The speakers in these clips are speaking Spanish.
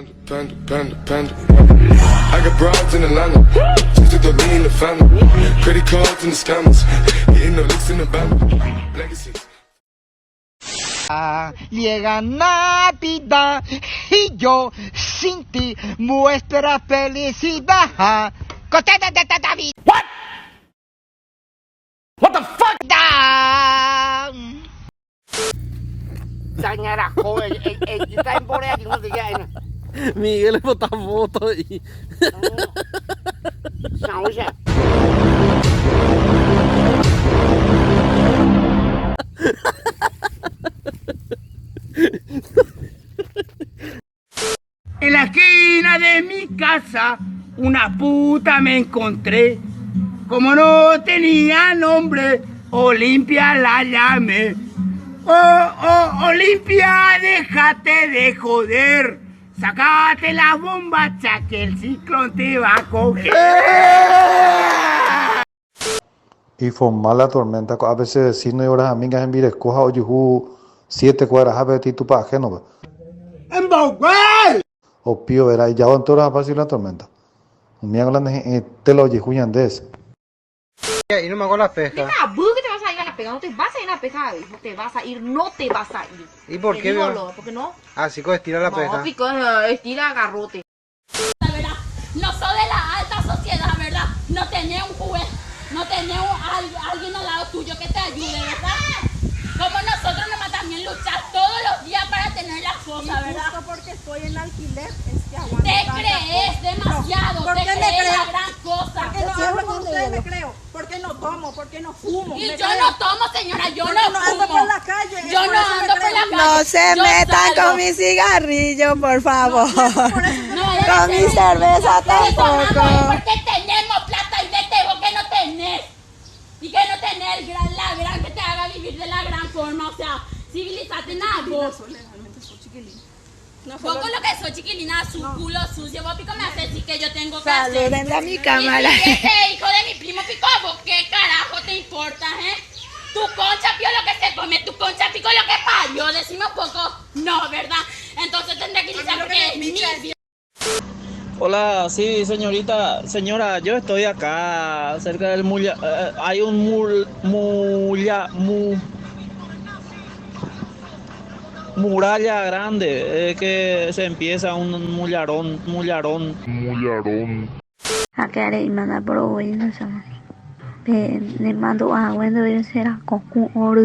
I got broads in Atlanta, just took the lean in the family. Credit cards and the scammers, hitting the licks in the band. Legacies. Llega Navidad y yo sin ti muestra felicidad. ¡Contenta de David! What? What the fuck? Señora joven, está en Corea que no te llama. Miguel le bota foto y... Sausa. En la esquina de mi casa, una puta me encontré. Como no tenía nombre, Olimpia la llamé. Oh, Olimpia, déjate de joder. Sácate la bombacha que el ciclón te va a coger. Y formar la tormenta, a veces decirnos horas amigas en Virescoja o Yuhu 7 cuadras a ver tu paje, ¿no? ¡En Boguay! O pío, verá, y ya van todas a pasar la tormenta. Un día hablando te lo oye Juyandes. Y no me hago la pesca. Deja, que te vas a ir a la pesca, no te vas a ir a la pesca, hijo, te vas a ir, no te vas a ir. ¿Y por qué? ¿Por qué no? Así que estira la pesca. No, pico, estira garrote. La verdad, no soy de la alta sociedad, ¿verdad? No tenés un juez, no tenés alguien al lado tuyo que te ayude, ¿verdad? Como nosotros nomás también luchar todos los días para tener las cosas, ¿verdad? Justo porque estoy en alquiler, es que aguanto. Te crees demasiado, ¿Por te qué me crees creo? la gran cosa. ¿Por qué no hablo con usted? Me creo. ¿Por qué no tomo? ¿Por qué no fumo? Y Me yo creo. no tomo, señora, yo ¿Por no qué no ando fumo. por la calle? Yo no ando por la calle. No se Yo metan salgo. con mi cigarrillo, por favor. No, Con mi cerveza tampoco. Porque tenemos plata y vete vos que no tenés. Y que no tenés la gran que te haga vivir de la gran forma. O sea, civilizate nada vos. Vos con lo que soy chiquilina, su culo sucio. Vos pico me hace decir que yo tengo que hacer. Saluden a mi cámara. Y si ese hijo de mi primo pico, vos qué carajo te importa, Tu concha pio lo que se come, tu concha pico lo que parió. Decime un poco, no, ¿verdad? Entonces tendré que iniciar porque es mi vida. Hola, sí, señorita. Señora, yo estoy acá, cerca del hay un muralla grande, que se empieza un mullarón. Acá le manda por hoy, no sé. Le mando a bueno de será con oro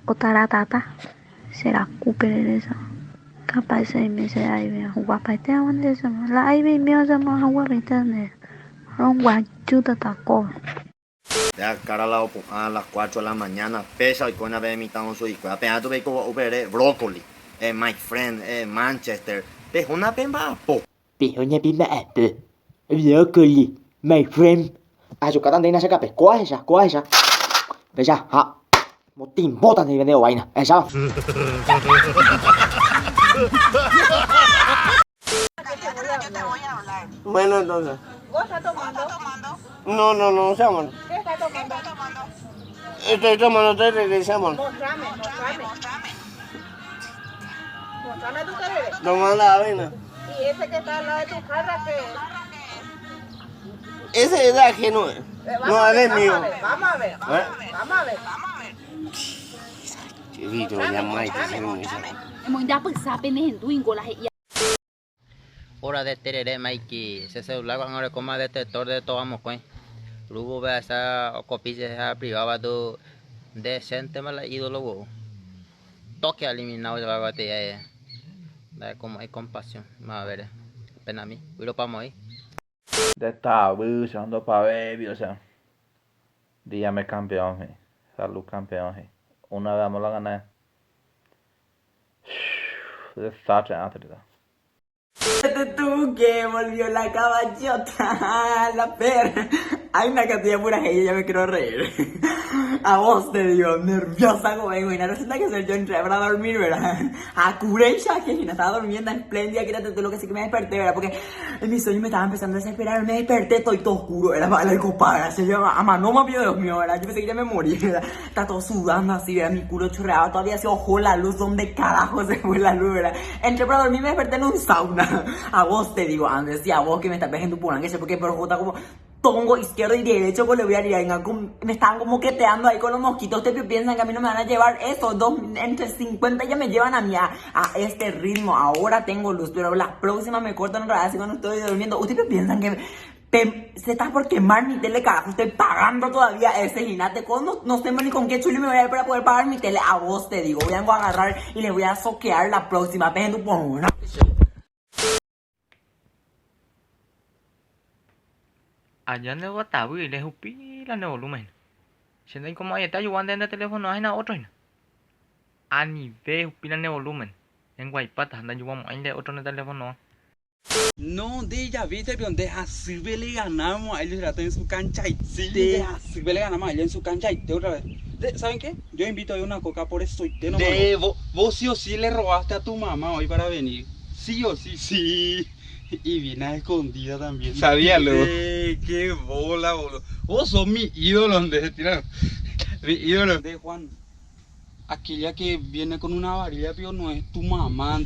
o taratata. Será cúper eso. Capaz se me se ahí me jugar para este donde se me la ahí me mío se me jugar internet. Un guachuta taco. Ya cara a las 4 de la mañana, pesa y con la mitad un soy. Apenas tuve que operar brócoli, my friend, Manchester. Pero una pemba po. Pero una pimba apple. Brócoli, my friend. Yo catan de ina cape. Coa ella. Bella, ha. Motín, botan de video vaina. Ella. Yo te voy a hablar. Bueno, entonces. ¿Vos estás tomando? No, seamos. ¿Qué estás tomando? Estoy tomando té de seamos. Mostrame tu querer. Tomando la avena. Y ese que está al lado de tu jarra, ¿qué es? Ese es de aquí, no es. No, es mío. Vamos a ver. Hora de tereré, Mikey. Ese celular cuando le coma detector de todo vamos con. Luego ve a esa copia esa privada do decente me la ídolo go. Toque eliminado de la batalla. Da como hay compasión. Vamos a ver. Pena a mí. Voy para ahí. Ya está, buscando para ver, o sea. Dígame campeón, salud campeón, una vez me lo gané. Desastre antes. Tú que volvió la caballota, la perra. Hay una cantidad de pura gente, ya me quiero reír. A vos te digo, nerviosa como vengo. Y no resulta que yo entré para dormir, ¿verdad? A Curecha, que no estaba durmiendo espléndida, que era todo lo que sí que me desperté, ¿verdad? Porque en mi sueño me estaba empezando a desesperar, me desperté, estoy todo oscuro, era para el copada, se llama a manoma, Dios mío, ¿verdad? Yo pensé que ya me morí, ¿verdad? Está todo sudando así, ¿verdad? Mi culo chorreaba, todavía se ojó la luz, ¿dónde carajo se fue la luz, ¿verdad? Entré para dormir, me desperté en un sauna. A vos te digo, Andrés, y a vos que me estás en tu purán, que sé porque por J como tongo izquierdo y derecho, pues le voy a ir, me estaban como queteando ahí con los mosquitos. Ustedes piensan que a mí no me van a llevar eso, entre 50 ya me llevan a mí a este ritmo. Ahora tengo luz, pero la próxima me cortan otra vez cuando estoy durmiendo. Ustedes piensan que se está por quemar mi tele, carajo, estoy pagando todavía ese ginate, no sé ni con qué chuli me voy a ir para poder pagar mi tele. A vos te digo, voy a agarrar y le voy a soquear la próxima vez en tu porno. Allá en el WhatsApp y le pila de volumen. Sienten como ahí está ayudando en el teléfono, hay nada otro. A nivel pila de volumen. En Guaypata anda ayudando ahí de otro en el teléfono. No, de ya viste, pero deja sirve le ganamos a ellos en su cancha y deja sirve le ganamos a ellos en su cancha y otra vez. ¿Saben qué? Yo invito a una coca por eso y te no. Vos sí o sí le robaste a tu mamá hoy para venir. Sí o sí, sí. Y viene a escondida también. Sabíalo. Qué bola, boludo. Vos sos mi ídolo, donde tiraron. Mi ídolo. De Juan, aquella que viene con una varilla, pero no es tu mamá.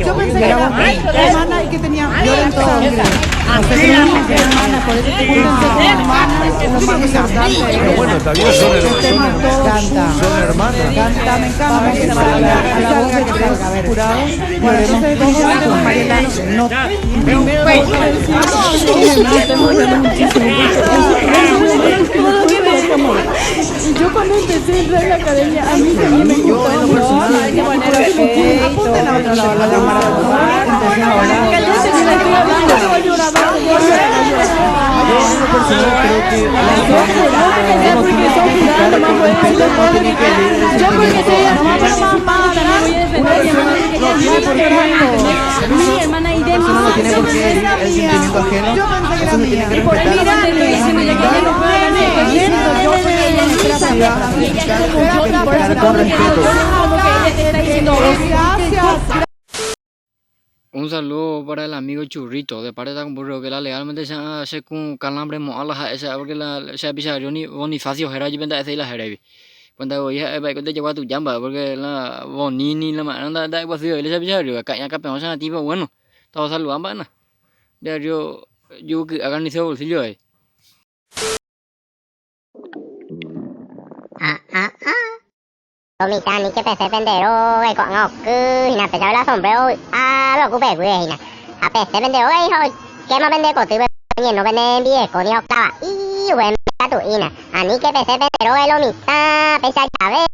Yo pensé que era hermana y que tenía violento sangre. Hermana, por eso te pensé que era hermana, es lo más importante. Pero bueno, está bien, son hermanas. Canta, me encanta. A la voz que tengo jurado. Bueno, entonces vamos a con Mariela. No, primero vamos a decir yo cuando empecé a entrar en la academia, a mí también me gustó mucho. Hay que poner apunten a otro lado, la cámara. Mi hermana y de mi no tiene por qué el sentimiento ajeno. Yo pensé que era Eso me tiene que mía. respetar. Un saludo para el amigo Churrito, de parte de Tampurro, que la legalmente se hace con calambre moala, esa porque la se pisa Bonifacio Geray venta ese la Geray. Cuando ya va que te lleva tu jamba porque la Bonini la manda da igual le se pisa acá ya campeón sana tipo bueno. Todos saludan bana. Ya yo hagan ese bolsillo ahí. Tomita ni que pese pendero con ngọc cứ na pese la sombrero lo ocupe güey na a pese pendero güey que más vende con tu ni no vende viejo ni octava y bueno tu ina a ni que pese pendero lo mita pese llave